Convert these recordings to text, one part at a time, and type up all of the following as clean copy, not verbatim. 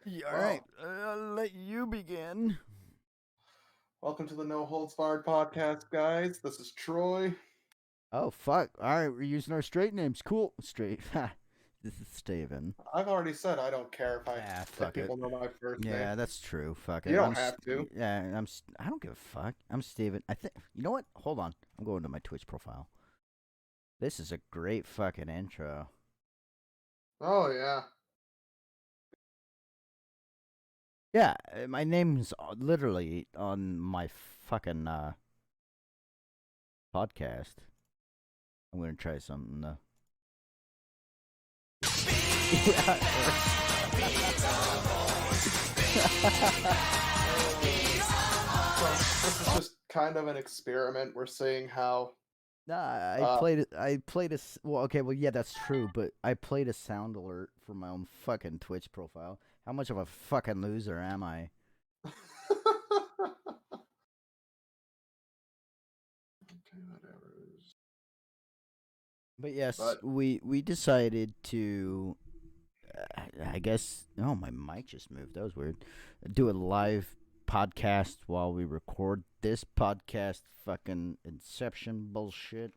Yeah, all right, Well, I'll let you begin. welcome to the No Holds Barred podcast, guys. This is Troy. Oh, fuck. All right, we're using our straight names. Cool. Straight. Ha. This is Steven. I've already said I don't care Ah, if fuck it. people know my first name. Yeah, that's true. Fuck You it. don't have to. I don't give a fuck. I'm Steven. I think. You know what? Hold on. I'm going to my Twitch profile. This is a great fucking intro. Oh yeah. Yeah, my name's literally on my fucking podcast. I'm gonna try something though. So this is just kind of an experiment. We're seeing how. Nah, I Uh, played it. I played a. Well, okay, well, yeah, that's true. But I played a sound alert for my own fucking Twitch profile. How much of a fucking loser am I? okay, whatever. But yes, But we decided to. I guess. Oh, my mic just moved. That was weird. Do a live podcast while we record this podcast. Fucking Inception bullshit.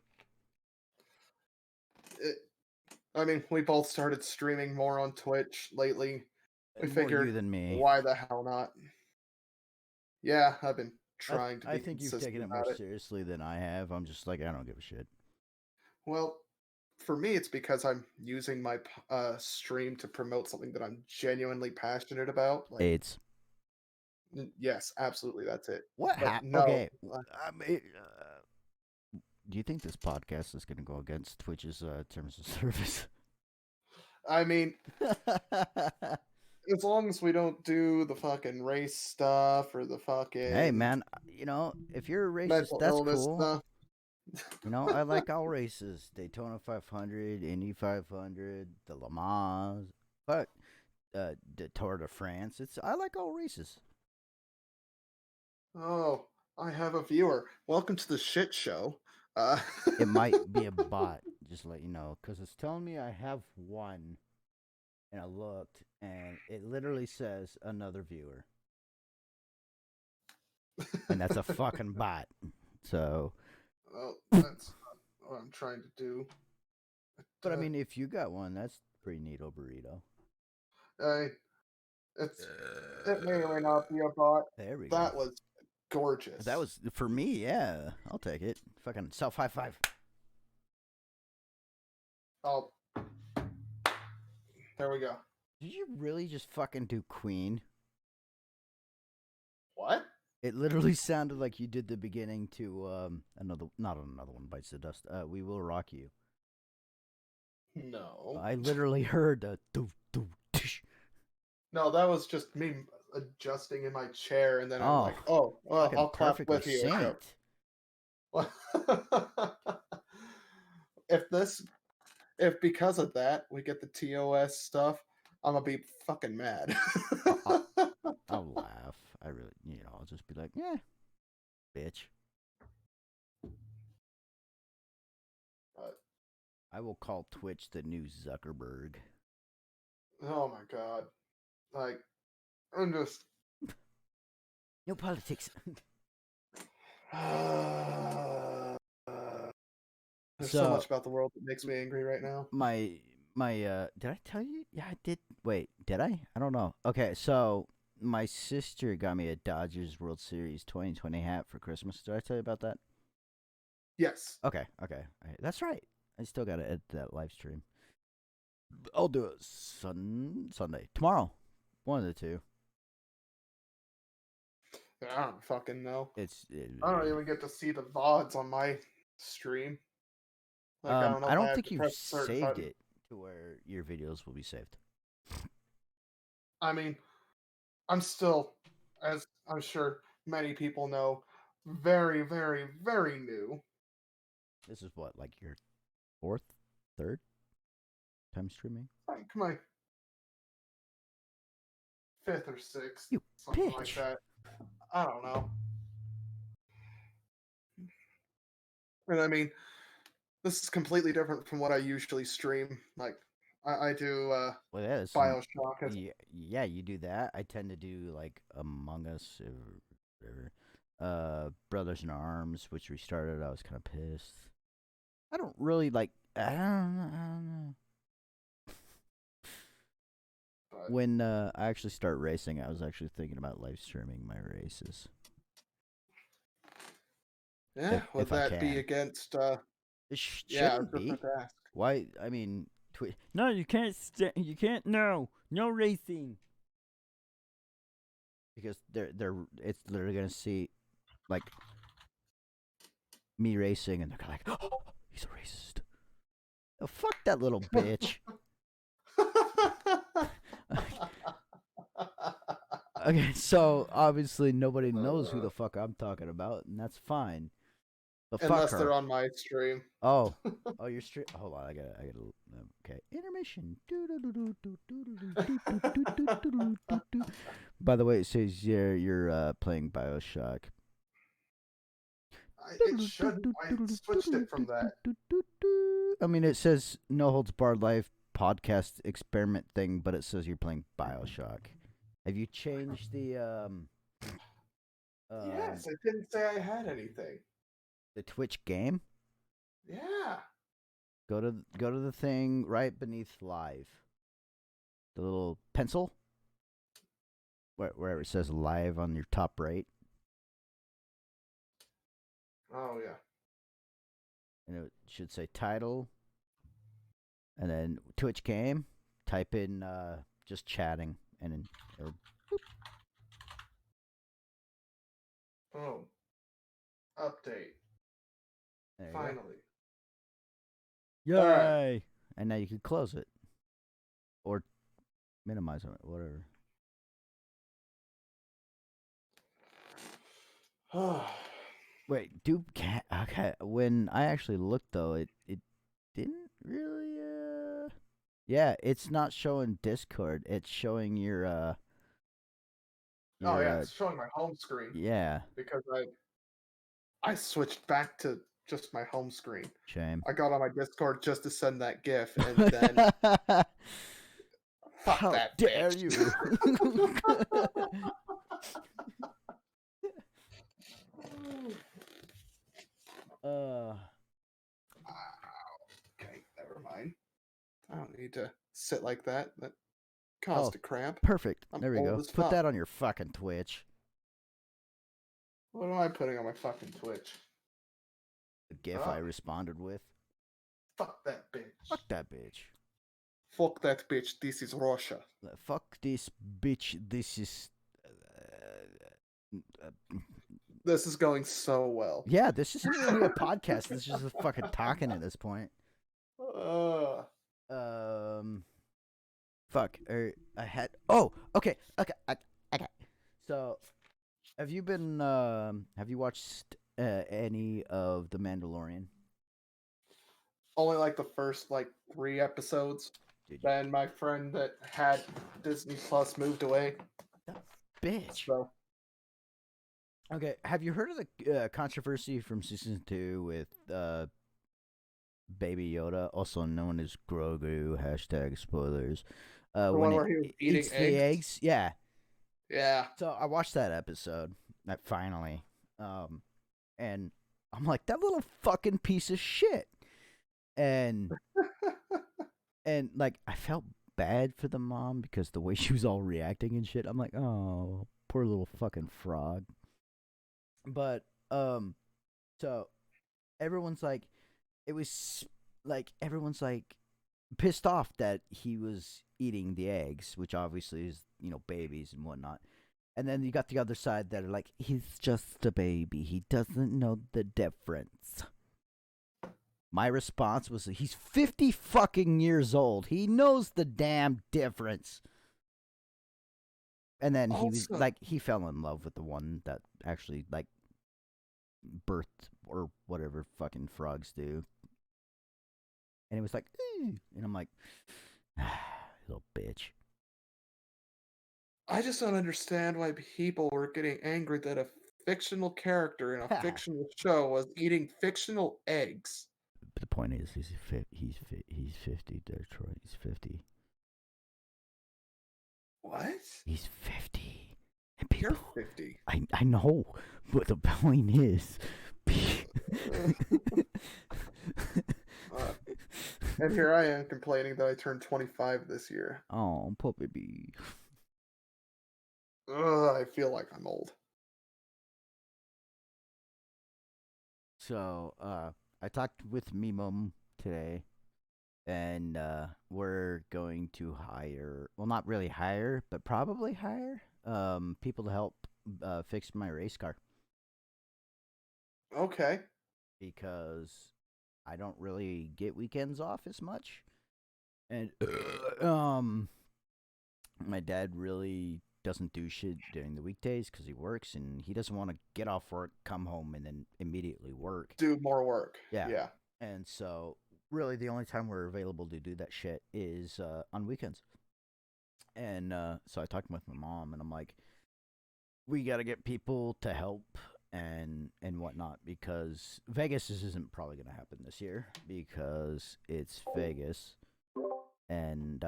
it, we both started streaming more on Twitch lately. We More you figured, than me. why the hell not? Yeah, I've been I trying to I be think you've taken consistent it more about it. seriously than I have. I'm just like I don't give a shit. Well, for me, it's because I'm using my stream to promote something that I'm genuinely passionate about. Like, AIDS. yes, absolutely, that's it. What But happened? no, Okay. I mean, do you think this podcast is going to go against Twitch's terms of service? I mean, as long as we don't do the fucking race stuff or the Hey, fucking man, if you're a racist, mental that's illness cool. stuff. I like all races. Daytona 500, Indy 500, the Le Mans, but the Tour de France. I like all races. Oh, I have a viewer. Welcome to the shit show. Uh, It might be a bot, just to let you know, because it's telling me I have one, and I looked, and it literally says another viewer. And that's a fucking bot. So, well, but that's not what I'm trying to do. I mean, if you got one, that's pretty neato burrito. I, it's it may or may not be a bot. There we go. That was gorgeous. That was for me. Yeah, I'll take it. Fucking self high five. Oh, there we go. Did you really just fucking do Queen? What? It literally sounded like you did the beginning to not another one bites the dust. We will rock you. No. I literally heard a doo doo tish. No, that was just me adjusting in my chair, and then I'm Oh, like, oh, well, fucking I'll clap perfectly with you. synced. if this, if because of that we get the TOS stuff, I'm gonna be fucking mad. I'll laugh. I really, I'll just be like, yeah, bitch. But, I will call Twitch the new Zuckerberg. oh my god, like, I'm just. No politics. There's so So much about the world that makes me angry right now. my did I tell you? Yeah, I did. Wait, did I? I don't know. Okay, so my sister got me a Dodgers World Series 2020 hat for Christmas. Did I tell you about that? Yes. Okay, that's right. I still got to edit that live stream. I'll do it Sunday tomorrow. One of the two. I don't fucking know. It's I don't even get to see the VODs on my stream. Like, I don't know I if I don't have think to you've press a certain saved button. it to where your videos will be saved. I mean, I'm still, as I'm sure many people know, very, very, very new. This is what, like your fourth, third time streaming? Like my fifth or sixth, You something like bitch. that. I don't know. And I mean, this is completely different from what I usually stream. Like, I do Well, yeah, Bioshock. yeah, you do that. I tend to do like Among Us or whatever. Brothers in Arms, which we started. I was kind of pissed. I don't really like. I don't know. But When I actually start racing, I was actually thinking about live streaming my races yeah, would if I that be can. against? It Yeah, I was shouldn't just be. about to ask. Why? I mean, no, you can't. You can't. No racing. Because they're it's literally gonna see like me racing, and they're like, oh, he's a racist. Oh, fuck that little bitch. Okay, so obviously nobody knows who Uh, the fuck I'm talking about, and that's fine. But fuck Unless they're her. on my stream. Oh, you're straight. Hold on, I gotta. Okay, intermission. By the way, it says you're playing Bioshock. It shouldn't. I switched it from that. I mean, it says No Holds Barred Life podcast experiment thing, but it says you're playing Bioshock. Have you changed um Yes, I didn't say I had anything. the Twitch game? Yeah. Go to the thing right beneath live. The little pencil where it says live on your top right, Oh yeah. and it should say title, and then Twitch game. Type in just chatting, and then it'll, Oh, update. there you go. Finally. All right. Yay! And now you can close it or minimize it, whatever. Wait, okay. When I actually looked though, it didn't really. Yeah, it's not showing Discord. It's showing Oh your yeah, it's showing my home screen yeah. because I switched back to just my home screen. Shame. I got on my Discord just to send that GIF, and then fuck How that dare bitch. you? uh, Okay, never mind. I don't need to sit like that. That oh, caused a cramp. perfect. I'm There we old go. as Put fuck. that on your fucking Twitch. What am I putting on my fucking Twitch? The GIF I Oh, responded with. fuck that bitch. Fuck that bitch. Fuck that bitch. This is Russia. Fuck this bitch. This is. This is going so well. Yeah, this isn't really a podcast. This is just fucking talking at this point. Uh, Um, fuck. I had. Oh, okay, okay. So, have you been? Have you watched any of The Mandalorian? Only like the first like 3 episodes. Did you? Then my friend that had Disney Plus moved away. That bitch. So Okay, have you heard of the controversy from season 2 with Baby Yoda, also known as Grogu? Hashtag spoilers. the When one it where he was eats eating the eggs. eggs, yeah. Yeah. So I watched that episode. Finally, and I'm like, that little fucking piece of shit. And like, I felt bad for the mom because the way she was all reacting and shit. I'm like, oh, poor little fucking frog. But so everyone's like, it was like everyone's like pissed off that he was eating the eggs, which obviously is babies and whatnot. And then you got the other side that are like, he's just a baby. He doesn't know the difference. My response was, he's 50 fucking years old. He knows the damn difference. And then he was Also, like, he fell in love with the one that actually like birthed or whatever fucking frogs do. And it was like, "Ooh," and I'm like, little bitch. I just don't understand why people were getting angry that a fictional character in a fictional show was eating fictional eggs. the point is, he's 50. Detroit, he's 50. What? He's 50. And You're people, 50. I know, but the point is, And here I am complaining that I turned 25 this year. oh, poor baby. Ugh, I feel like I'm old. So, I talked with me mom today, and we're going to hire, well, not really hire, but probably hire people to help fix my race car Okay. because I don't really get weekends off as much, and my dad really doesn't do shit during the weekdays because he works and he doesn't want to get off work, come home, and then immediately work. Do more work. Yeah. Yeah. And so, really, the only time we're available to do that shit is on weekends. And so I talked with my mom, and I'm like, we got to get people to help and whatnot because Vegas isn't probably going to happen this year because it's Vegas, and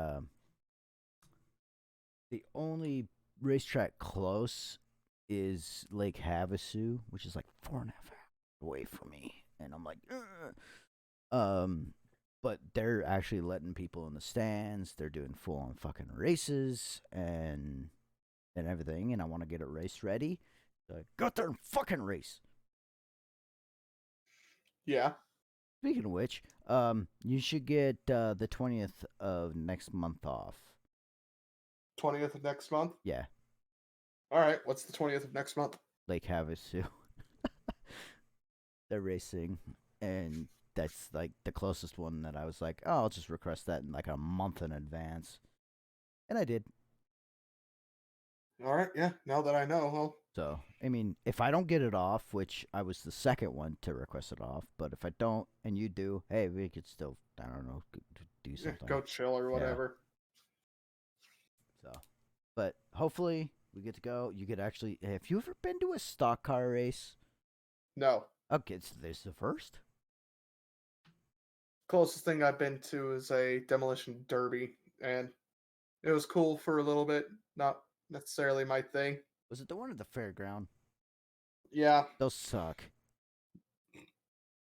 the only racetrack close is Lake Havasu, which is like 4.5 hours away from me, and I'm like, ugh. But they're actually letting people in the stands. They're doing full on fucking races and everything, and I want to get a race ready. So go out there and fucking race. Yeah. Speaking of which, you should get the 20th of next month off. 20th of next month? Yeah, All right. What's the 20th of next month? Lake Havasu. They're racing, and that's like the closest one that I was like, oh, I'll just request that in like a month in advance, and I did. All right. Yeah. Now that I know, well, So, I mean, if I don't get it off, which I was the second one to request it off, but if I don't and you do, hey, we could still, I don't know, do yeah, something. go chill or whatever. So, but hopefully we get to go. You could actually, have you ever been to a stock car race? No. Okay, so there's the first. Closest thing I've been to is a demolition derby, and it was cool for a little bit. Not necessarily my thing. Was it the one at the fairground? Yeah. Those suck.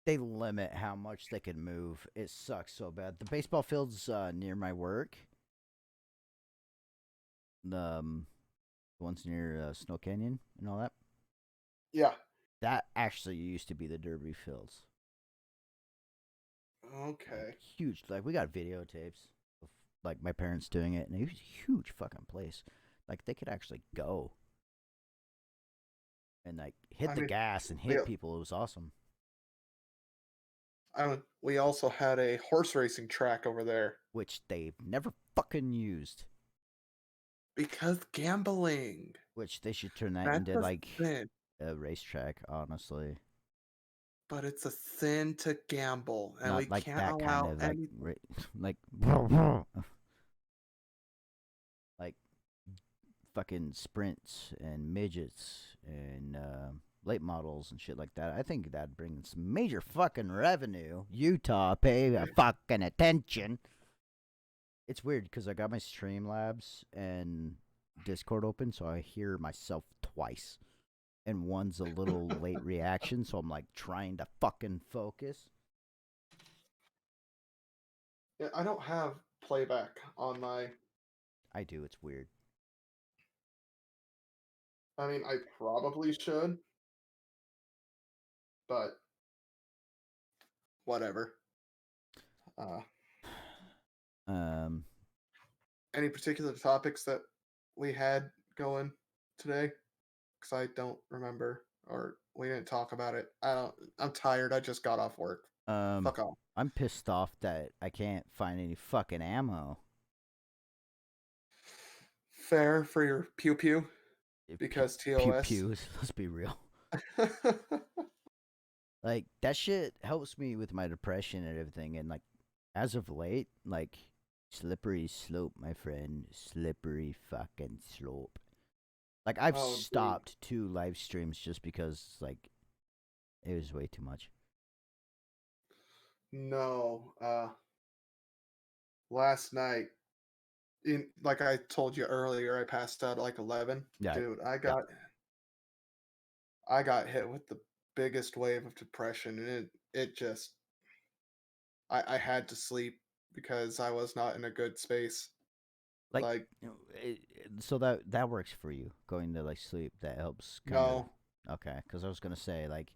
They limit how much they can move. It sucks so bad. The baseball fields near my work, the ones near Snow Canyon and all that, Yeah. that actually used to be the Derby fields. Okay. Like, huge. Like we got videotapes of like my parents doing it, and it was a huge fucking place. Like they could actually go and like hit I the mean, gas and we, hit people. It was awesome. we also had a horse racing track over there Which they've never fucking used. because gambling. Which they should turn that That's into a like sin. a racetrack, honestly. But it's a sin to gamble, and we Not like can't that kind allow of like any. like like fucking sprints and midgets and late models and shit like that. I think that'd bring some major fucking revenue. Utah, pay fucking attention. It's weird because I got my Streamlabs and Discord open, so I hear myself twice. And one's a little late reaction, so I'm like trying to fucking focus. Yeah, I don't have playback on my. I do, it's weird. I mean, I probably should, but whatever. Uh, Um, any particular topics that we had going today? Because I don't remember, or we didn't talk about it. I don't. I'm tired. I just got off work. um, Fuck off. I'm pissed off that I can't find any fucking ammo. Fair for your pew pew because Pew TOS. pews, let's be real. Like that shit helps me with my depression and everything. And like as of late, like slippery slope, my friend, slippery fucking slope. Like I've Oh, dude. stopped 2 live streams just because like it was way too much. No. Last night, in like I told you earlier, I passed out at like 11. Yeah. Dude, Yep. I got hit with the biggest wave of depression, and it just I had to sleep because I was not in a good space. Like, Like, so that works for you. Going to like sleep, that helps kind of. no. Okay, because I was gonna say like,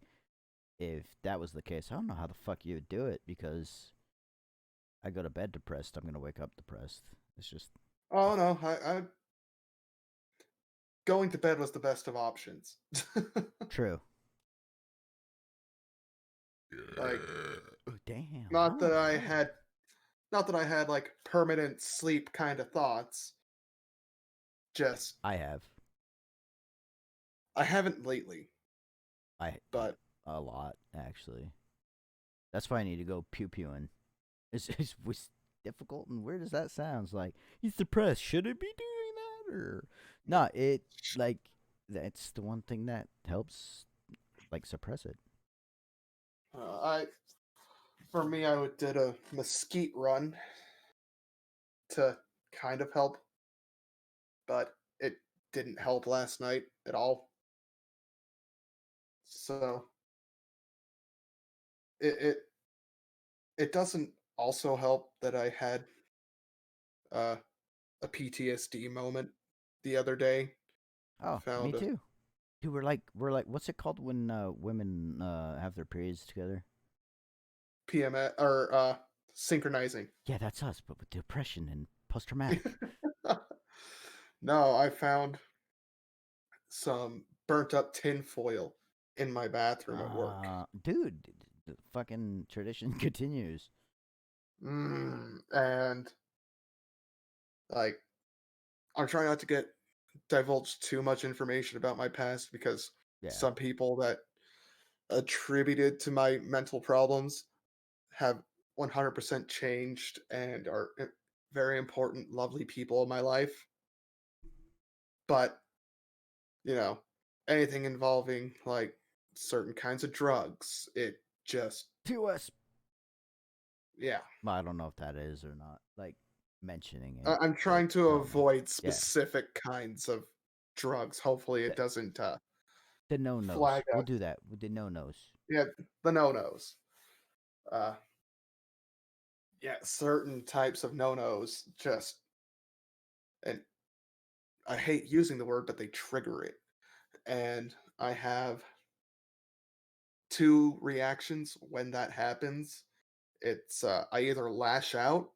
if that was the case, I don't know how the fuck you would do it because I go to bed depressed. I'm gonna wake up depressed. It's just Oh no, I going to bed was the best of options. true. Like, Oh, damn. not Oh, that I oh. had not that I had like permanent sleep kind of thoughts. Just I have. I haven't lately, I but a lot actually. That's why I need to go pew pewing. It's was difficult and weird as that sounds. Like he's depressed. Should I be doing that or no? It like that's the one thing that helps like suppress it. I for me I would did a mesquite run to kind of help, but it didn't help last night at all. So it it doesn't also help that I had uh, a PTSD moment the other day. Oh, me Found a too. Dude, we're like what's it called when women have their periods together? PMS or synchronizing. Yeah, that's us, but with depression and post traumatic. No, I found some burnt up tin foil in my bathroom at work. Dude, the fucking tradition continues. And like I'm trying not to get divulged too much information about my past because Yeah. some people that attributed to my mental problems have 100% changed and are very important, lovely people in my life. But, you know, anything involving like certain kinds of drugs, it just, POS. yeah. Well, I don't know if that is or not. Like mentioning it, I'm but trying to I don't know. avoid Yeah. specific kinds of drugs. Hopefully, it The, doesn't the no nos. flag We'll us. do that with the no nos. Yeah, the no nos. Uh, yeah, certain types of no nos just, and I hate using the word, but they trigger it. And I have two reactions when that happens. It's I either lash out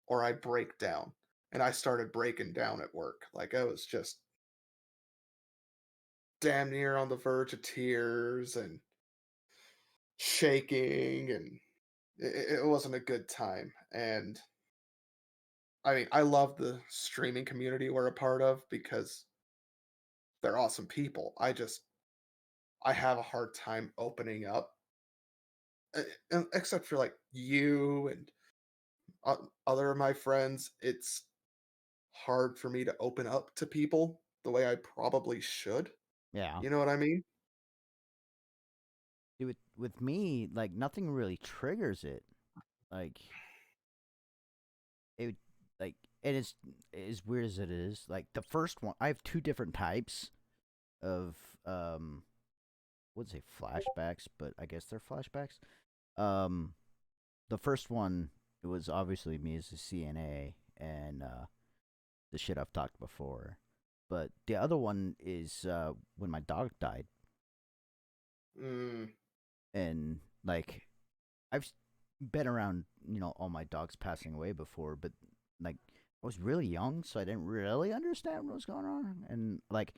or I break down. And I started breaking down at work. Like I was just damn near on the verge of tears and shaking, and it wasn't a good time. And I mean, I love the streaming community we're a part of because they're awesome people. I have a hard time opening up, except for like you and other of my friends. It's hard for me to open up to people the way I probably should. Yeah. You know what I mean? Dude, with me, like nothing really triggers it. Like it, like and it's as weird as it is. Like the first one, I have two different types of wouldn't say flashbacks, but I guess they're flashbacks. Um, the first one, it was obviously me as a CNA and the shit I've talked before. But the other one is when my dog died, Mm, and like I've been around, all my dogs passing away before, but like I was really young, so I didn't really understand what was going on, and like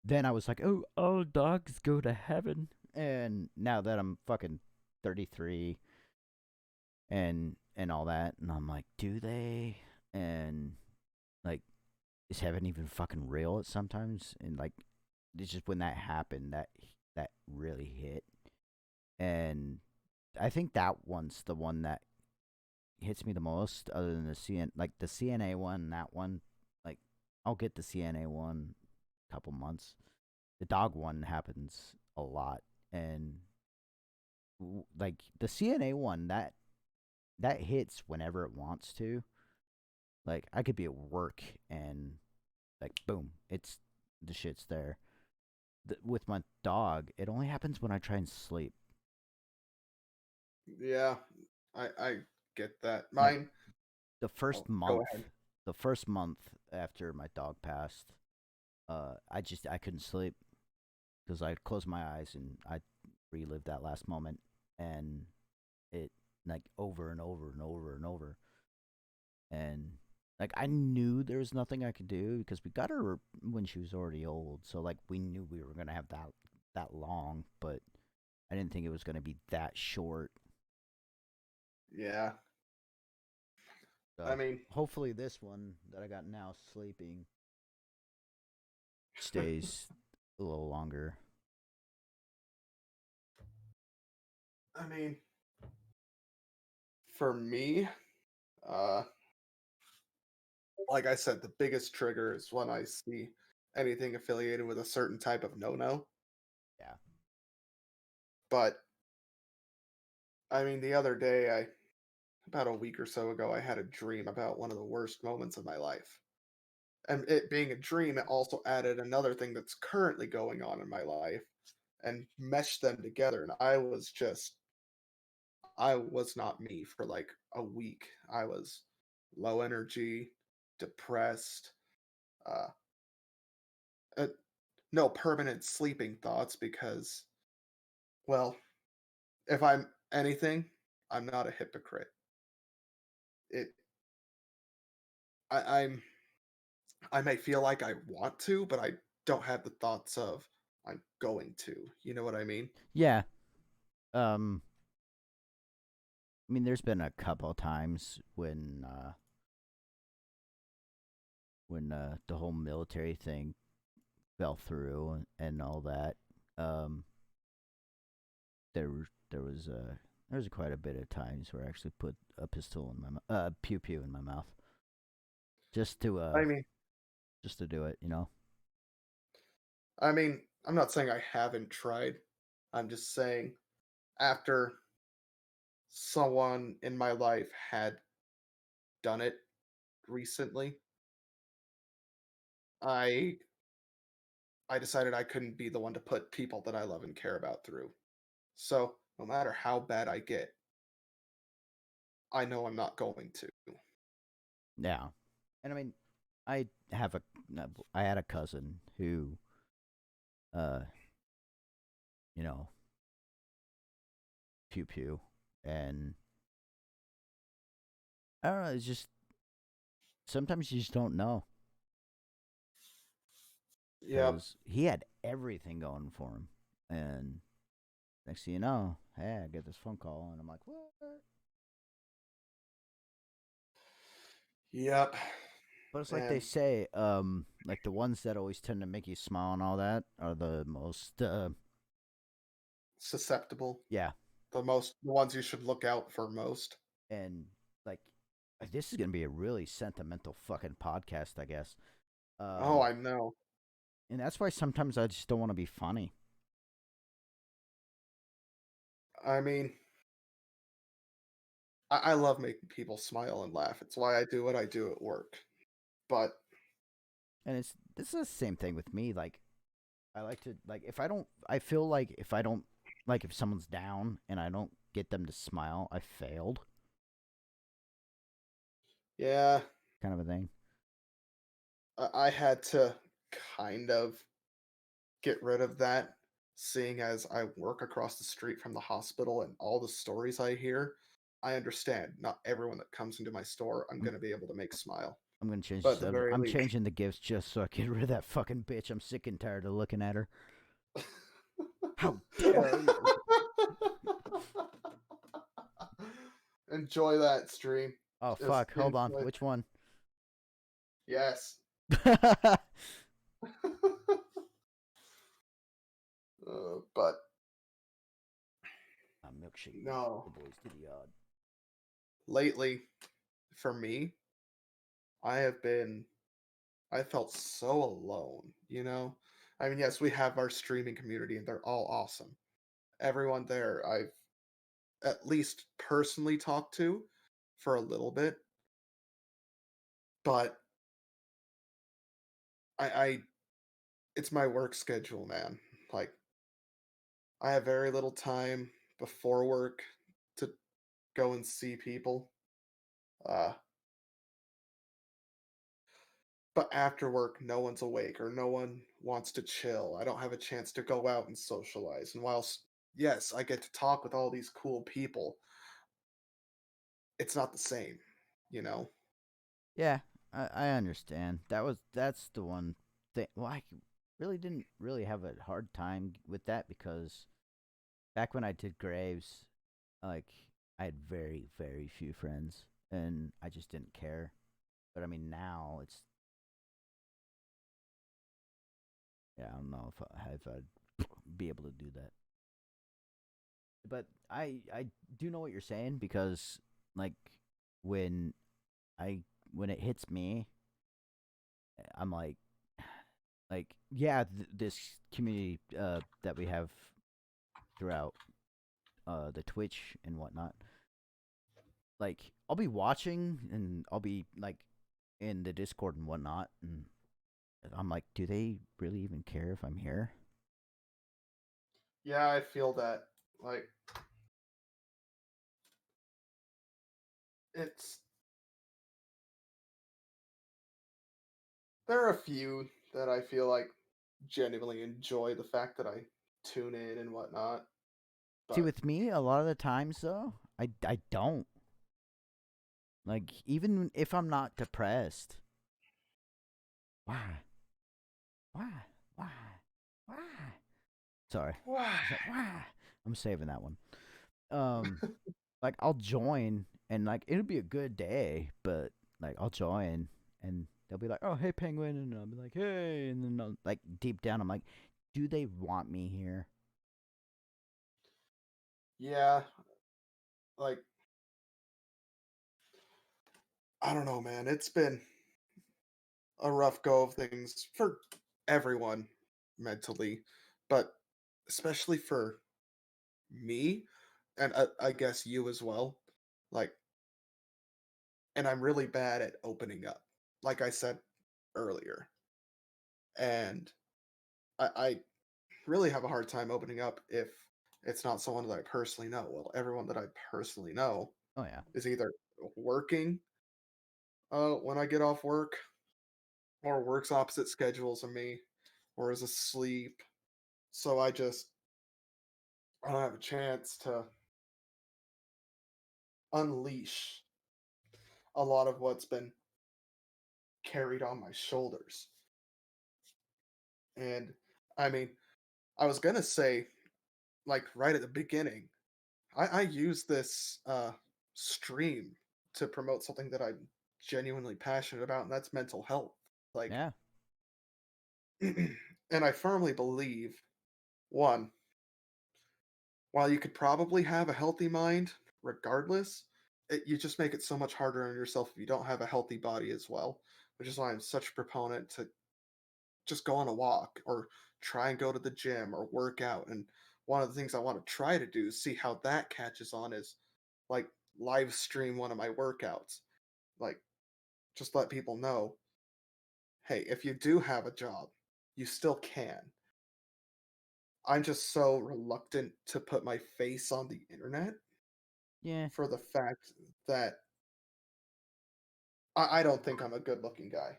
then I was like, oh, all dogs go to heaven, and now that I'm fucking 33 and all that, and I'm like, do they? And like, is heaven even fucking real at sometimes? And like, it's just when that happened that really hit, and I think that one's the one that hits me the most, other than the CNA one. That one, like, I'll get the CNA one a couple months. The dog one happens a lot, and like the CNA one, that that hits whenever it wants to. Like I could be at work and like boom, it's the shit's there. With my dog, it only happens when I try and sleep. Yeah, I get that. Like Mine. the Oh, first go month, ahead. the first month after my dog passed, I couldn't sleep because I closed my eyes and I relived that last moment, and it like over and over and over and over, and like I knew there was nothing I could do because we got her when she was already old, so like we knew we were gonna have that long, but I didn't think it was gonna be that short. Yeah, I So mean, hopefully this one that I got now sleeping stays a little longer. I mean, for me, uh, like I said, the biggest trigger is when I see anything affiliated with a certain type of no-no. Yeah. But I mean, the other day, about a week or so ago, I had a dream about one of the worst moments of my life. And it being a dream, it also added another thing that's currently going on in my life and meshed them together. And I was not me for like a week. I was low energy, depressed, uh, uh no permanent sleeping thoughts because, well, if I'm anything, I'm not a hypocrite. It, I'm I may feel like I want to, but I don't have the thoughts of I'm going to. You know what I mean? Yeah. Um. I mean, there's been a couple times when the whole military thing fell through and all that. Um. There was quite a bit of times where I actually put a pistol in my pew pew in my mouth just to I mean, just to do it. You know. I'm not saying I haven't tried. I'm just saying after someone in my life had done it recently, I I decided I couldn't be the one to put people that I love and care about through. So, no matter how bad I get, I know I'm not going to. Yeah. And I mean, I have a I had a cousin who uh you know pew pew and I don't know. It's just sometimes you just don't know Yep. because he had everything going for him, and next thing you know, hey, I get this phone call, and I'm like, what? Yep. But it's like they And say, like the ones that always tend to make you smile and all that are the most, susceptible. yeah, The ones you should look out for most. and like this is gonna be a really sentimental fucking podcast, I guess. Oh, Um, I know. and that's why sometimes I just don't want to be funny. I mean, I love making people smile and laugh. It's why I do what I do at work. But And it's this is the same thing with me. Like I like to like if I don't I feel like if I don't like if someone's down and I don't get them to smile, I failed yeah, kind of a thing. I had to kind of get rid of that, seeing as I work across the street from the hospital and all the stories I hear. I understand not everyone that comes into my store I'm I'm going to be able to make smile. I'm gonna change But the at the subject. very I'm least, changing the gifts just so I get rid of that fucking bitch. I'm sick and tired of looking at her. How dare you? enjoy that stream. Oh Just fuck, hold on. enjoy. Which one? Yes. A But milkshake brings no, the boys to the yard. lately, for me, I have been I felt so alone, you know? I mean, yes, we have our streaming community and they're all awesome. Everyone there I've at least personally talked to. for a little bit, but I it's my work schedule, man. Like I have very little time before work to go and see people. Uh, but after work, no one's awake or no one wants to chill. I don't have a chance to go out and socialize. And whilst, yes, I get to talk with all these cool people, it's not the same, you know? Yeah, I understand. That's the one thing. Well, really didn't really have a hard time with that because back when I did Graves, like I had very few friends, and I just didn't care. But I mean, now it's yeah. I don't know if I'd be able to do that. But I do know what you're saying because like when I when it hits me, I'm like yeah, this community that we have throughout the Twitch and whatnot. Like I'll be watching and I'll be like in the Discord and whatnot, and I'm like, do they really even care if I'm here? Yeah, I feel that. Like, it's, there are a few that I feel like genuinely enjoy the fact that I tune in and whatnot. See, But with me, a lot of the times though, I don't like even if I'm not depressed. Why? Why? Why? Why? Sorry. why? It's like, why? I'm saving that one. Um, like I'll join and like it'll be a good day, but like I'll join and they'll be like, "Oh, hey, penguin," and I'll be like, "Hey," and then like deep down, I'm like, "Do they want me here?" Yeah, like, I don't know, man. It's been a rough go of things for everyone mentally, but especially for me, and I guess you as well. Like, and I'm really bad at opening up, like I said earlier. And I really have a hard time opening up if it's not someone that I personally know. Well, everyone that I personally know Oh yeah, is either working when I get off work or works opposite schedules of me or is asleep. So I don't have a chance to unleash a lot of what's been carried on my shoulders. And I mean, I was gonna say, like right at the beginning, I use this stream to promote something that I'm genuinely passionate about, and that's mental health. Like, yeah, and I firmly believe one, while you could probably have a healthy mind regardless, you just make it so much harder on yourself if you don't have a healthy body as well. Which is why I'm such a proponent to just go on a walk or try and go to the gym or work out. And one of the things I want to try to do, see how that catches on, is like live stream one of my workouts. Like, just let people know, hey, if you do have a job, you still can. I'm just so reluctant to put my face on the internet yeah. for the fact that I don't think I'm a good looking guy.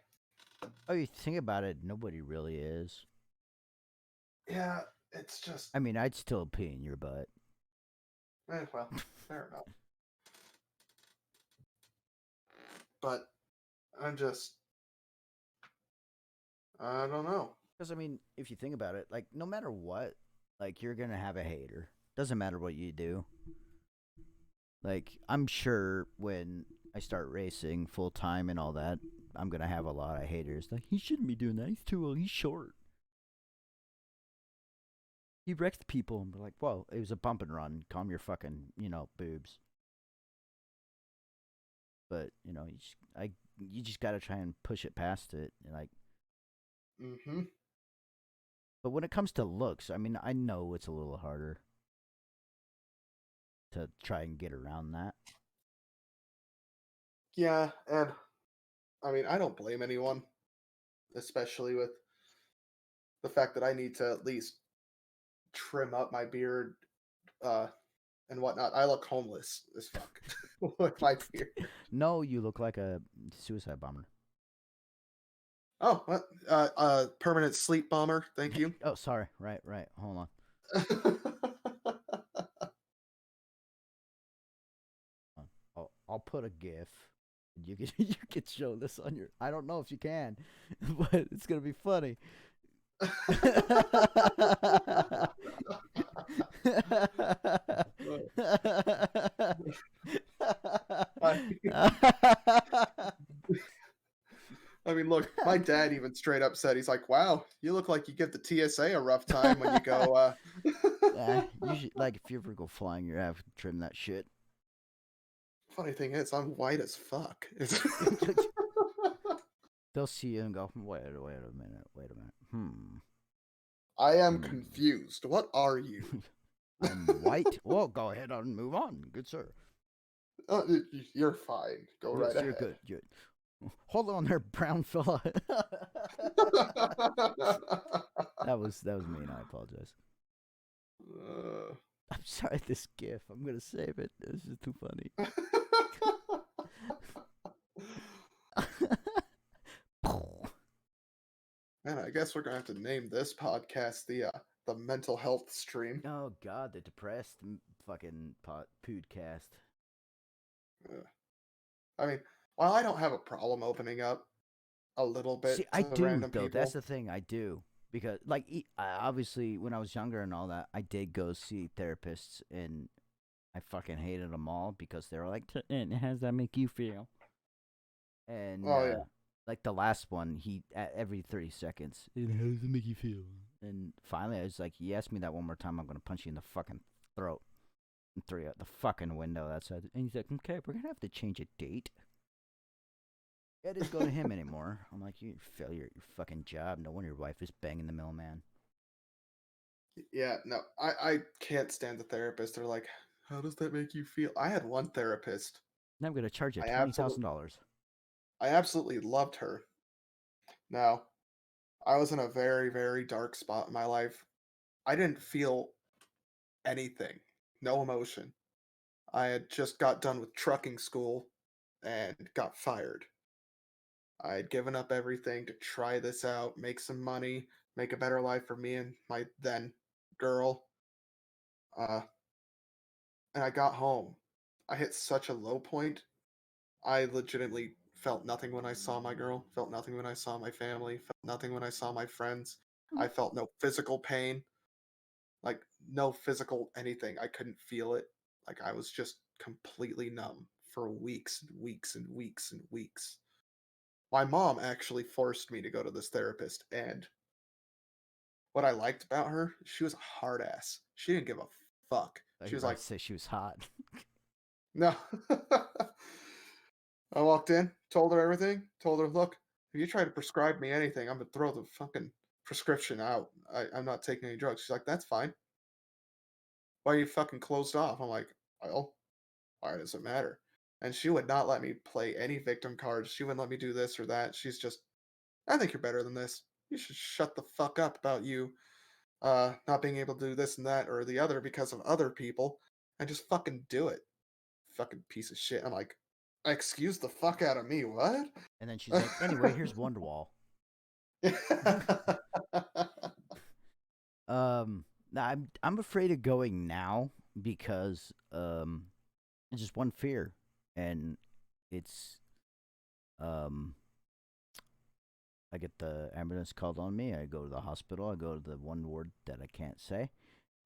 Oh, you think about it, nobody really is. Yeah, it's just, I mean, I'd still pee in your butt. well, fair enough. But I'm just, I don't know. Because I mean, if you think about it, like no matter what, like you're gonna have a hater. Doesn't matter what you do. Like I'm sure when I start racing full time and all that, I'm gonna have a lot of haters. Like he shouldn't be doing that. He's too old. He's short. He wrecked people and be like, "Whoa, it was a bump and run. Calm your fucking boobs." But you just gotta try and push it past it. Like, Mm-hmm. but when it comes to looks, I mean, I know it's a little harder to try and get around that. Yeah, and I mean, I don't blame anyone, especially with the fact that I need to at least trim up my beard, uh, and whatnot. I look homeless as fuck with my beard. No, you look like a suicide bomber. Oh, what? Permanent sleep bomber. Thank you. Oh, sorry. Right, right. Hold on. I'll put a GIF. You can you can show this on your. I don't know if you can, but it's gonna be funny. I, I mean, look, my dad even straight up said, he's like, "Wow, you look like you give the TSA a rough time when you go." You should, like, if you ever go flying, you have to trim that shit. Funny thing is, I'm white as fuck. They'll see you and go, wait a minute, wait a minute. I am Hmm. confused. What are you? I'm white. Well, go ahead and move on, good sir. You're fine. Go Yes, right you're ahead. good. Good. Hold on there, brown fella. That was mean. I apologize. Uh, I'm sorry. This GIF. I'm gonna save it. This is too funny. Man, I guess we're gonna have to name this podcast the mental health stream. Oh God, the depressed fucking podcast. Uh, I mean, while I don't have a problem opening up a little See, bit I to do random though. That's people, the thing. I do because, like, obviously, when I was younger and all that, I did go see therapists, and I fucking hated them all because they were like, "And how does that make you feel?" And oh yeah, like the last one, he at every 30 seconds, "And how does it make you feel?" And finally, I was like, "You ask me that one more time, I'm gonna punch you in the fucking throat and throw you out the fucking window." Outside. And he's like, "Okay, we're gonna have to change a date." I didn't go to him anymore. I'm like, "You failure at your fucking job. No wonder your wife is banging the mailman." yeah. No, I can't stand the therapist. They're like, "How does that make you feel?" I had one therapist. Now I'm gonna charge you I absolutely, $20,000. I absolutely loved her. Now, I was in a very, very dark spot in my life. I didn't feel anything, no emotion. I had just got done with trucking school and got fired. I had given up everything to try this out, make some money, make a better life for me and my then girl. Uh, and I got home. I hit such a low point. I legitimately felt nothing when I saw my girl, felt nothing when I saw my family, felt nothing when I saw my friends. I felt no physical pain, like no physical anything. I couldn't feel it. Like I was just completely numb for weeks and weeks and weeks and weeks. My mom actually forced me to go to this therapist, and what I liked about her, she was a hard ass. She didn't give a fuck. Like She you're was about like, to say she was hot. no. I walked in, told her everything, told her, look, if you try to prescribe me anything, I'm gonna throw the fucking prescription out. I'm not taking any drugs. She's like, that's fine. Why are you fucking closed off? I'm like, well, why does it matter? And she would not let me play any victim cards. She wouldn't let me do this or that. She's just, I think you're better than this. You should shut the fuck up about you not being able to do this and that or the other because of other people and just fucking do it. Fucking piece of shit. I'm like, excuse the fuck out of me, what? And then she's like, "Anyway, here's Wonderwall." Nah, I'm afraid of going now because it's just one fear, and it's um I get the ambulance called on me. I go to the hospital. I go to the one ward that I can't say,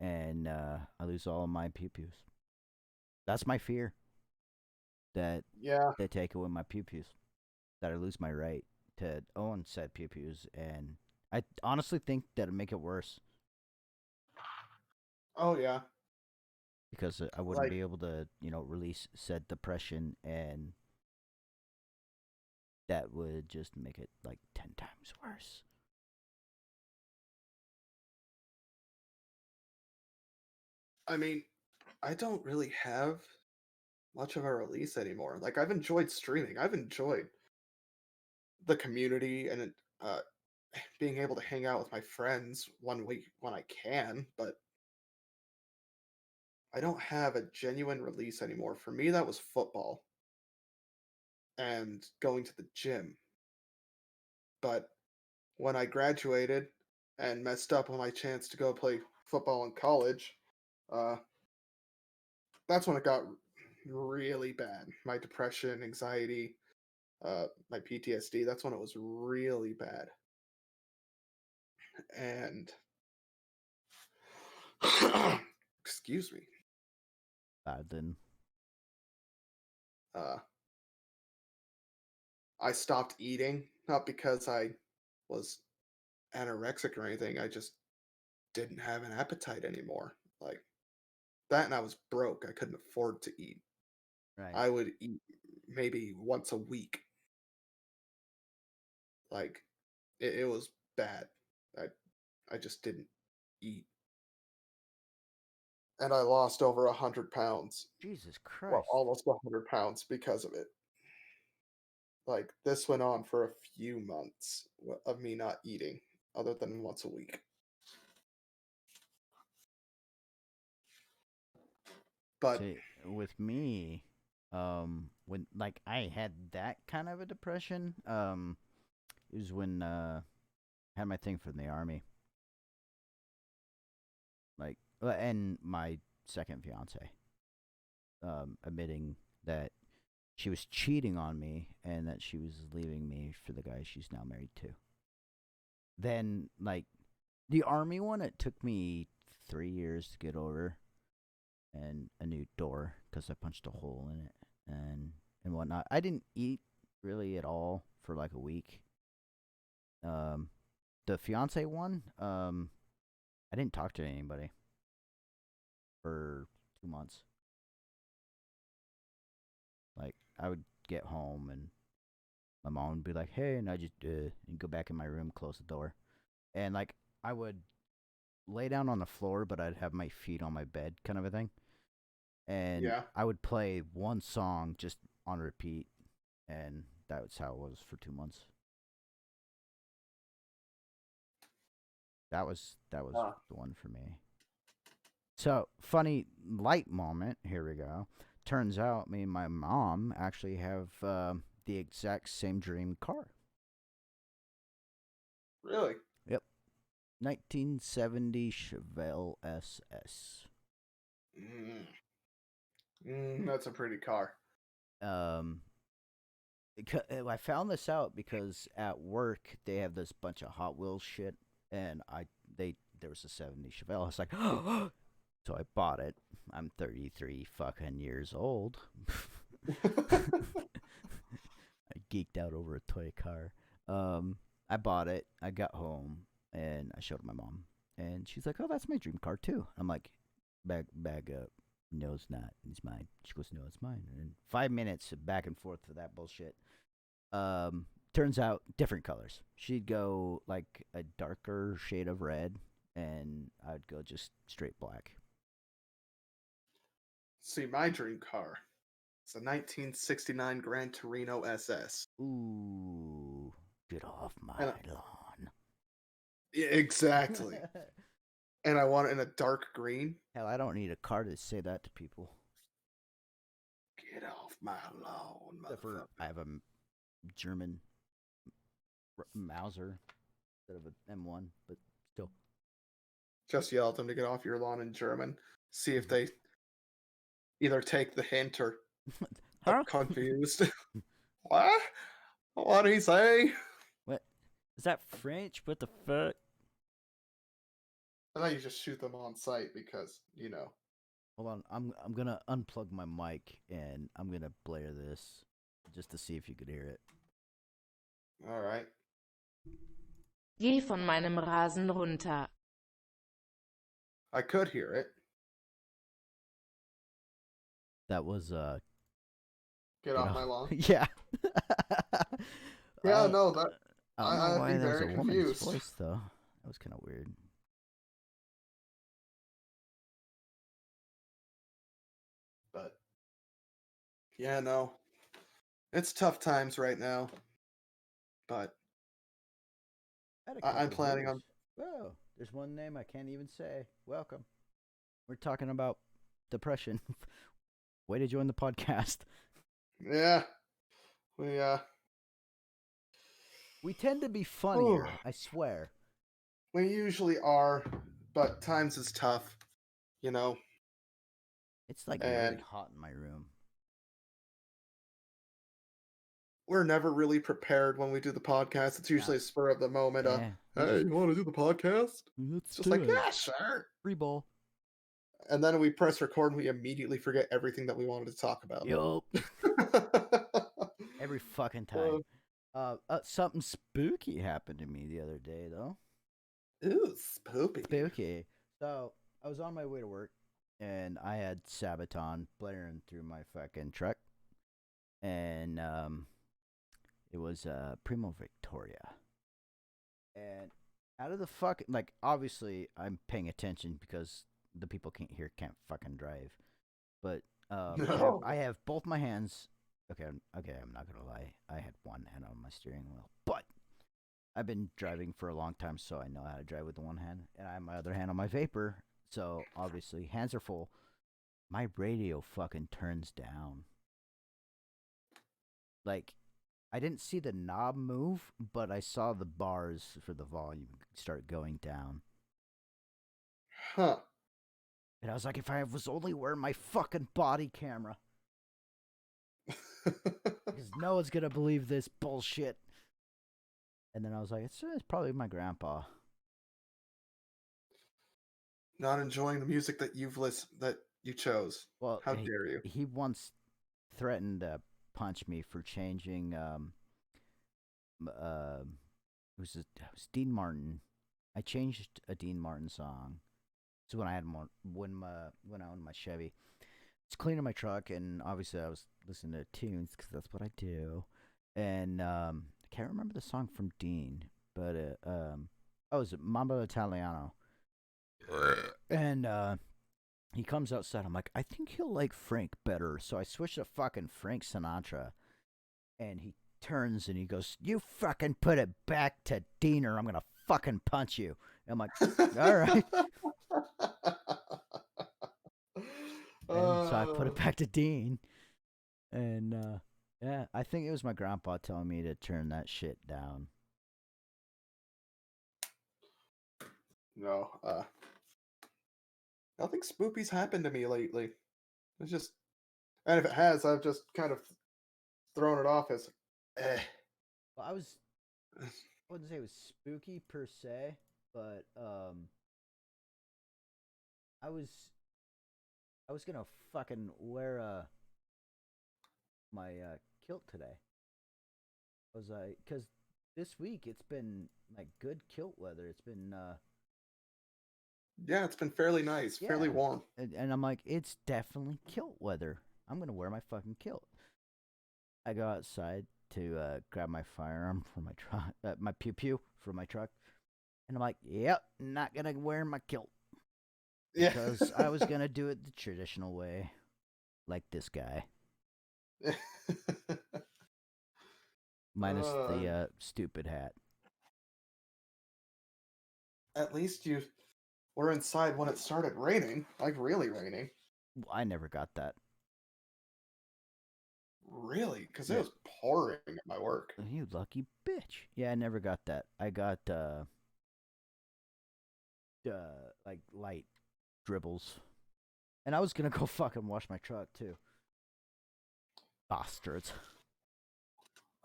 and I lose all of my pew-pews. That's my fear, that Yeah, they take away my pew-pews, that I lose my right to own said pew-pews, and I honestly think that'd make it worse oh yeah. because I wouldn't Like, be able to, release said depression, and that would just make it like 10 times worse. I mean, I don't really have much of a release anymore. Like I've enjoyed streaming. I've enjoyed the community and uh, being able to hang out with my friends one week when I can, but I don't have a genuine release anymore. For me, that was football and going to the gym. But when I graduated and messed up on my chance to go play football in college, uh, that's when it got really bad. My depression, anxiety, my PTSD, that's when it was really bad. And excuse me. Then Uh, I stopped eating, not because I was anorexic or anything. I just didn't have an appetite anymore. Like that, and I was broke. I couldn't afford to eat. right. I would eat maybe once a week. Like it was bad. I I just didn't eat, and I lost over 100 pounds. Jesus Well, Christ. almost 100 pounds because of it. Like this went on for a few months of me not eating, other than once a week. But See, with me, when like I had that kind of a depression, it was when I had my thing from the army, like, and my second fiance, admitting that she was cheating on me and that she was leaving me for the guy she's now married to. Then, like, the army one, it took me 3 years to get over, and a new door because I punched a hole in it and whatnot. I didn't eat really at all for like a week. Um, the fiance one, I didn't talk to anybody for 2 months. Like I would get home and my mom would be like, "Hey," and I just and go back in my room, close the door, and like I would lay down on the floor, but I'd have my feet on my bed, kind of a thing, and yeah, I would play one song just on repeat, and that's how it was for 2 months. That was uh, the one for me. So funny light moment. Here we go. Turns out me and my mom actually have the exact same dream car. really. Yep, 1970 Chevelle SS. Mm, that's a pretty car. Um, I found this out because at work they have this bunch of Hot Wheels shit, and there was a 70 Chevelle. I was like, so I bought it. I'm 33 fucking years old. I geeked out over a toy car. I bought it. I got home and I showed my mom, and she's like, "Oh, that's my dream car too." I'm like, "Bag up." No, it's not. It's mine. She goes, "No, it's mine." And 5 minutes back and forth for that bullshit. Turns out different colors. She'd go like a darker shade of red, and I'd go just straight black. See, my dream car. It's a 1969 Gran Torino SS. Ooh, get off my And lawn. yeah, exactly. And I want it in a dark green. Hell, I don't need a car to say that to people. Get off my lawn, Except for I motherfucker. have a German Mauser instead of an M1, but still. Just yell at them to get off your lawn in German. See if they either take the hint or Huh? look confused. What? What did he say? What? Is that French? What the fuck? I thought you just shoot them on sight because, you know. Hold on, I'm gonna unplug my mic and I'm gonna blare this just to see if you could hear it. All right. Geh von meinem Rasen runter. I could hear it. That was Get you off know, my lawn. yeah. Yeah, uh, no, that I don't know I'd be why that was a very woman's confused. voice though. That was kind of weird. But Yeah, no. It's tough times right now, but I had a I'm couple of planning viewers. on. Whoa, there's one name I can't even say. Welcome. We're talking about depression. Way to join the podcast. Yeah, we We tend to be whew, funnier, I swear. we usually are, but times is tough, you know. It's like really And hot in my room. we're never really prepared when we do the podcast. It's usually a spur of the moment. Yeah. Hey, you want to do the podcast? Let's It's just like, yeah, sure. Free ball. And then we press record and we immediately forget everything that we wanted to talk about. Yup. Every fucking Uh, time. Something spooky happened to me the other day, though. Ooh, spoopy. Spooky. So I was on my way to work, and I had Sabaton blaring through my fucking truck, and it was Primo Victoria, and out of the fucking like, obviously I'm paying attention because the people can't fucking drive, but No. I have both my hands. Okay, I'm not gonna lie. I had one hand on my steering wheel, but I've been driving for a long time, so I know how to drive with the one hand, and I have my other hand on my vapor. So obviously, hands are full. My radio fucking turns down. Like, I didn't see the knob move, but I saw the bars for the volume start going down. Huh. And I was like, if I was only wearing my fucking body camera, because no one's gonna believe this bullshit. And then I was like, it's probably my grandpa. Not enjoying the music that that you chose. Well, How dare you? he once threatened to punch me for changing. It was Dean Martin. I changed a Dean Martin song. So when I had when I owned my Chevy, it's cleaning my truck, and obviously I was listening to tunes because that's what I do. And I can't remember the song from Dean, but oh, it was Mambo Italiano. And he comes outside. I'm like, I think he'll like Frank better. So I switched to fucking Frank Sinatra. And he turns and he goes, you fucking put it back to Dean or I'm going to fucking punch you. And I'm like, all right. And so I put it back to Dean. And yeah, I think it was my grandpa telling me to turn that shit down. No, nothing spoopy's happened to me lately. It's just, and if it has, I've just kind of thrown it off as, eh. Well, I wouldn't say it was spooky per se, but I was gonna fucking wear my kilt today. I was like, because this week it's been like good kilt weather. It's been Yeah, it's been fairly nice, fairly yeah, warm. and I'm like, it's definitely kilt weather. I'm gonna wear my fucking kilt. I go outside to grab my firearm for my truck, my pew pew for my truck, and I'm like, yep, not gonna wear my kilt Yeah. because I was gonna do it the traditional way, like this guy, minus the stupid hat. At least you were inside when it started raining, like really raining. I never got that. Really? Because Yeah. it was pouring at my work. You lucky bitch. Yeah, I never got that. I got like light dribbles. And I was gonna go fucking wash my truck too. Bastards.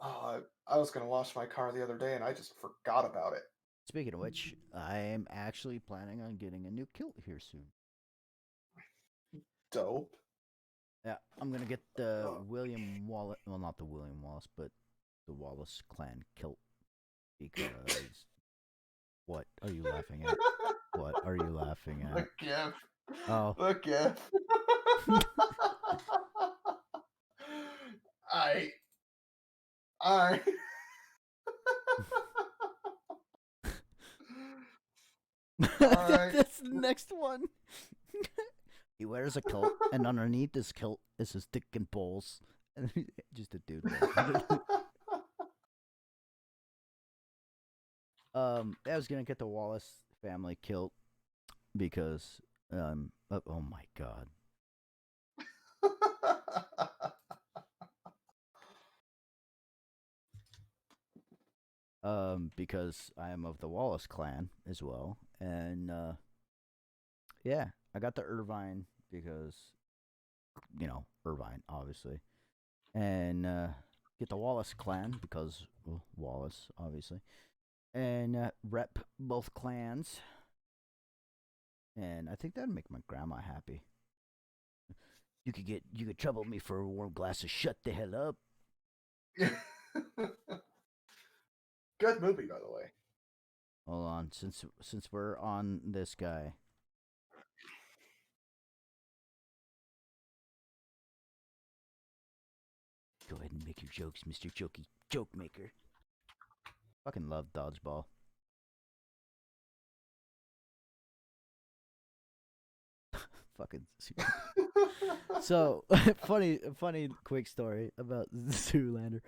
Oh, I was gonna wash my car the other day and I just forgot about it. Speaking of which, I am actually planning on getting a new kilt here soon. Dope. Yeah, I'm gonna get the William Wallace. Well, not the William Wallace, but the Wallace clan kilt because. What are you laughing at? What are you laughing The at? gif. Oh. The gif. I. Alright. That's the next one. He wears a kilt, and underneath his kilt is his dick and balls, Just a dude. Walking. I was gonna get the Wallace family kilt because oh my god. Because I am of the Wallace clan as well, and yeah, I got the Irvine because Irvine obviously, and get the Wallace clan because Wallace obviously, and rep both clans, and I think that'd make my grandma happy. You could trouble me for a warm glass of shut the hell up. Good movie, by the way. Hold on, since we're on this guy. Go ahead and make your jokes, Mr. Jokey Joke Maker. Fucking love dodgeball. Fucking so funny quick story about Zoolander.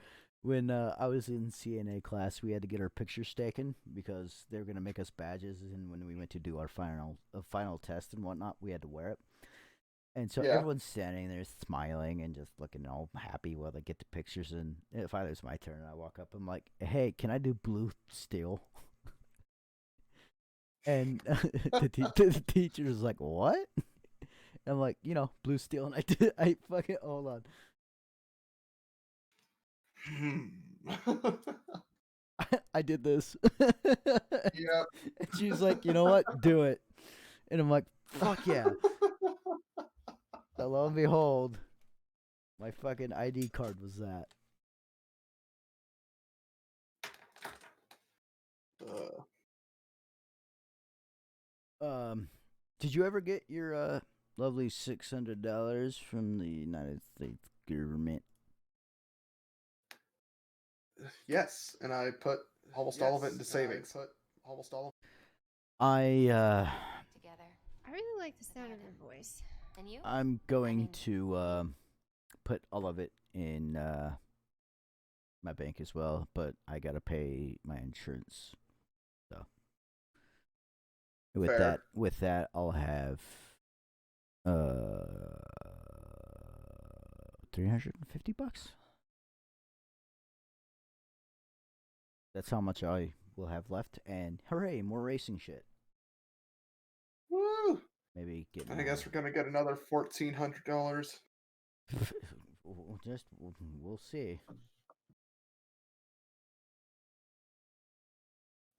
When I was in CNA class, we had to get our pictures taken because they were gonna make us badges, and when we went to do our final test and whatnot, we had to wear it. And so Yeah. everyone's standing there smiling and just looking all happy while they get the pictures. And finally, it's my turn. I walk up. I'm like, "Hey, can I do blue steel?" And the teacher was like, "What?" And I'm like, blue steel. And I fucking hold on. I did this. Yeah. And she was like, "You know what? Do it." And I'm like, "Fuck yeah." So lo and behold, my fucking ID card was that. Did you ever get your lovely $600 from the United States government? Yes, and I put almost all of it into savings. I Together. I really like the sound of your voice. And you? I'm going to put all of it in my bank as well, but I gotta pay my insurance. So Fair. with that, I'll have $350. That's how much I will have left, and hooray, more racing shit. Woo! Maybe get. I guess we're gonna get another $1,400. We'll see.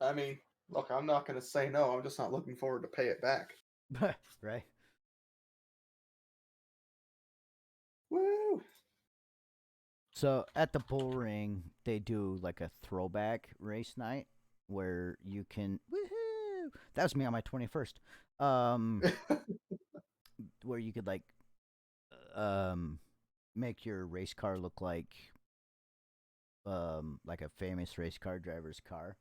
I mean, look, I'm not gonna say no. I'm just not looking forward to pay it back. Right. Woo! So at the bull ring, they do like a throwback race night where you can woohoo. That was me on my 21st. Where you could make your race car look like a famous race car driver's car.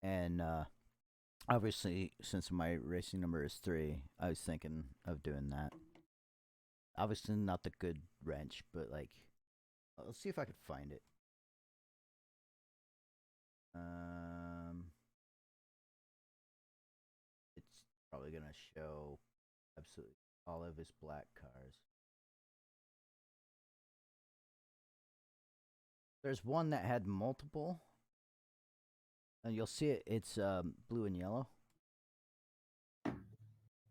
And obviously since my racing number is 3, I was thinking of doing that. Obviously not the good wrench, but let's see if I could find it. It's probably gonna show absolutely all of his black cars. There's one that had multiple, and you'll see it. It's blue and yellow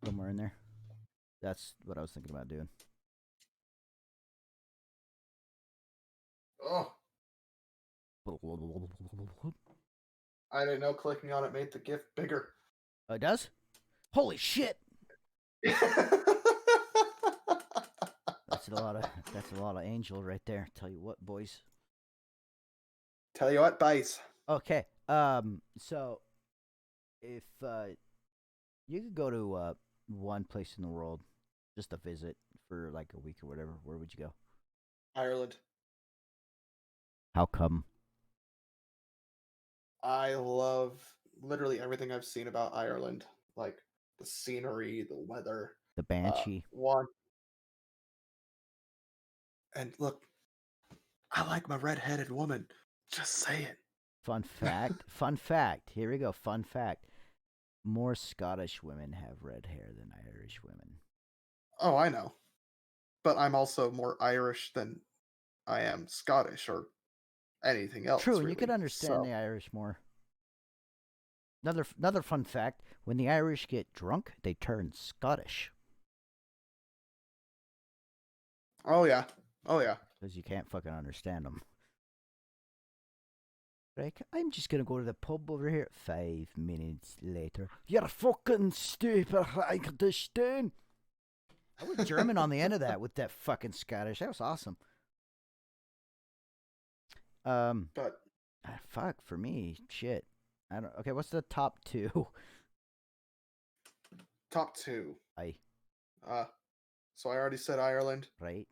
somewhere in there. That's what I was thinking about doing. Oh, I didn't know clicking on it made the GIF bigger. Oh, it does? Holy shit! That's a lot of angel right there. Tell you what, boys. Tell you what, Bice. Okay. So if you could go to one place in the world just to visit for like a week or whatever, where would you go? Ireland. How come? I love literally everything I've seen about Ireland, like the scenery, the weather. The Banshee. One. And look, I like my redheaded woman. Just saying. Fun fact. Fun fact. Here we go. Fun fact. More Scottish women have red hair than Irish women. Oh, I know. But I'm also more Irish than I am Scottish or anything else. True, and really. you could understand So, the Irish more. Another fun fact: when the Irish get drunk, they turn Scottish oh yeah, oh yeah. because you can't fucking understand them. Like, I'm just gonna go to the pub over here. 5 minutes later, you're fucking stupid. I understand. I was German on the end of that with that fucking Scottish. That was awesome. But Fuck for me, shit. I don't. Okay, what's the top two? top two. I So I already said Ireland, right.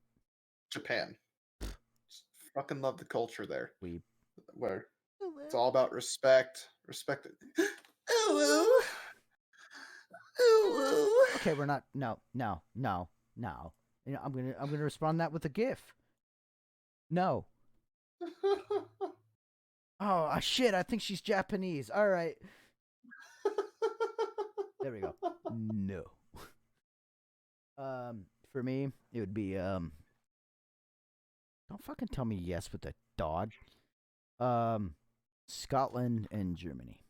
Japan. Just fucking love the culture there. We. Where it's all about respect. Respect it. Ooh, ooh, ooh. Okay, we're not. No. You know, I'm gonna respond that with a GIF. No. Oh shit! I think she's Japanese. All right. There we go. No. For me, it would be Don't fucking tell me yes with the dog. Scotland and Germany.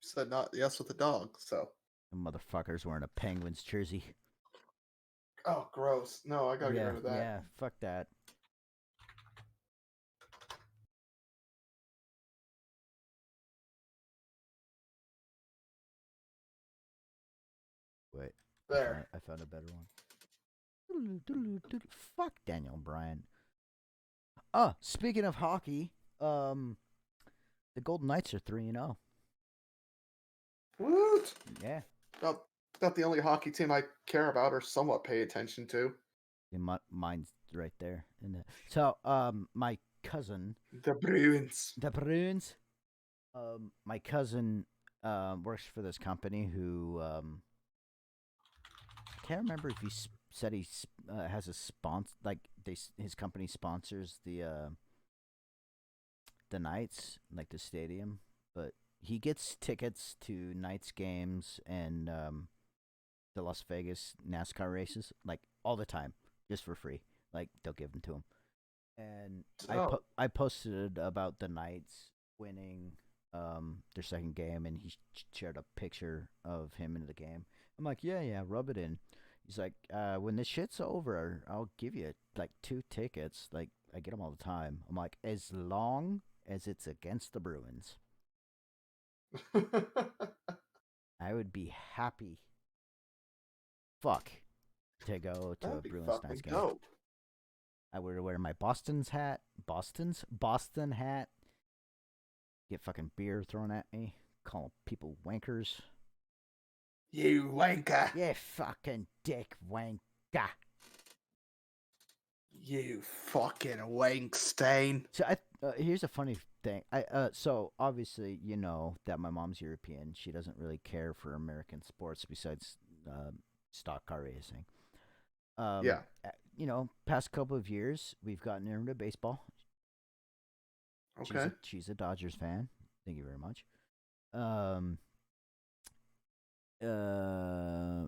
Said not yes with the dog. So. The motherfucker's wearing a Penguins jersey. Oh, gross. No, I gotta get rid of that. Yeah, fuck that. Wait, There. I found a better one. Fuck Daniel Bryan. Speaking of hockey, the Golden Knights are 3-0. Woot! Yeah. Not the only hockey team I care about or somewhat pay attention to. Mine's right there. So, my cousin, The Bruins. the Bruins. My cousin works for this company who I can't remember if he said he has a sponsor, like his company sponsors the Knights, like the stadium, but he gets tickets to Knights games and the Las Vegas NASCAR races like all the time, just for free. Like they'll give them to him. And I posted about the Knights winning their second game, and he shared a picture of him in the game. I'm like, yeah, rub it in. He's like, when this shit's over, I'll give you like 2 tickets. Like I get them all the time. I'm like, as long as it's against the Bruins, I would be happy. Fuck, to go to a Bruins Knights game. Dope. I would wear my Boston hat. Get fucking beer thrown at me. Call people wankers. You wanker. Yeah, fucking dick wanker. You fucking wankstain. So here's a funny thing. So obviously you know that my mom's European. She doesn't really care for American sports besides stock car racing. Yeah. You know, past couple of years we've gotten her into baseball. Okay. She's a Dodgers fan. Thank you very much.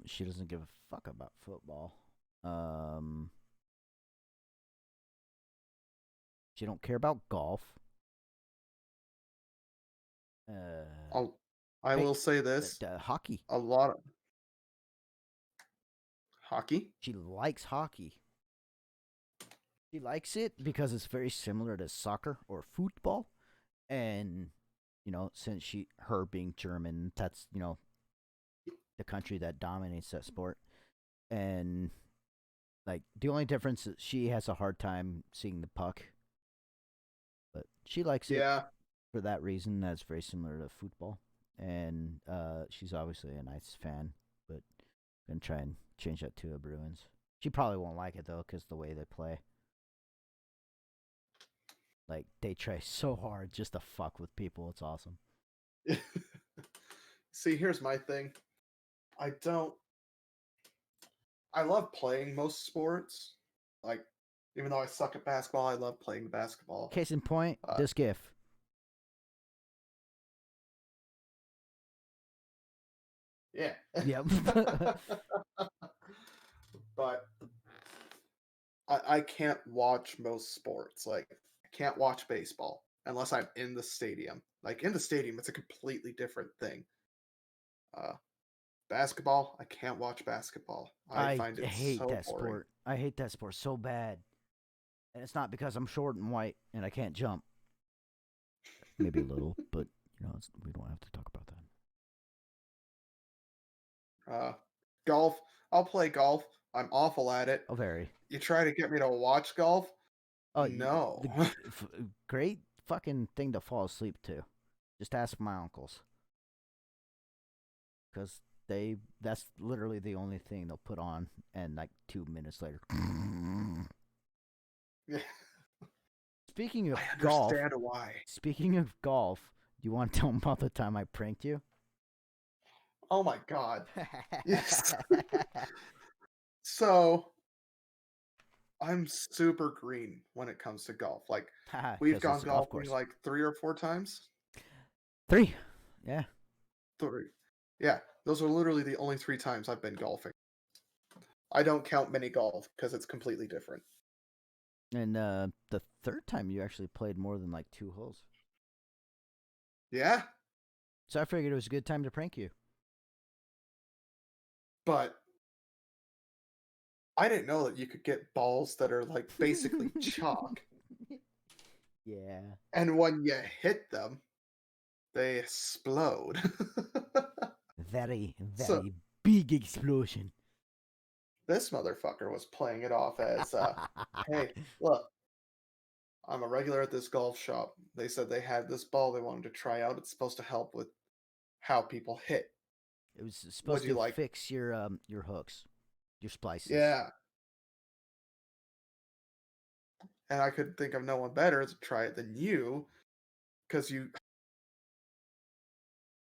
She doesn't give a fuck about football. She don't care about golf. I will say this. Hockey. A lot of hockey. She likes hockey. She likes it because it's very similar to soccer or football, and you know, since her being German, that's you know, the country that dominates that sport, and like the only difference is she has a hard time seeing the puck, but she likes it. Yeah. For that reason, that's very similar to football, and she's obviously a Knights fan, but I'm gonna try and change that to a Bruins. She probably won't like it though, because the way they play. Like, they try so hard just to fuck with people. It's awesome. See, here's my thing. I don't I love playing most sports. Like, even though I suck at basketball, I love playing basketball. Case in point, Uh, this GIF. Yeah. Yep. But I can't watch most sports. Like, I can't watch baseball unless I'm in the stadium. Like, in the stadium, it's a completely different thing. Uh, Basketball, I can't watch basketball. I find it hate so that boring. sport. I hate that sport so bad. And it's not because I'm short and white and I can't jump. Maybe a little, but we don't have to talk about that. Golf, I'll play golf. I'm awful at it. Oh, very. You try to get me to watch golf? Oh, No. great fucking thing to fall asleep to. Just ask my uncles. Because that's literally the only thing they'll put on, and like 2 minutes later. Yeah. Speaking of I golf, understand why. do you want to tell them about the time I pranked you? Oh my god. Yes. So, I'm super green when it comes to golf. Like, we've 'Cause gone it's a golf golfing course. like 3 or 4 times. 3. Yeah. 3. Yeah, those are literally the only 3 times I've been golfing. I don't count mini golf because it's completely different. And the third time you actually played more than like 2 holes. Yeah, So I figured it was a good time to prank you. but I didn't know that you could get balls that are like basically chalk, Yeah. and when you hit them, they explode. Very, So very big explosion. this motherfucker was playing it off as, hey, look, I'm a regular at this golf shop. They said they had this ball they wanted to try out. It's supposed to help with how people hit. It was supposed What'd you to like? fix your hooks, your splices. Yeah. And I could think of no one better to try it than you, because you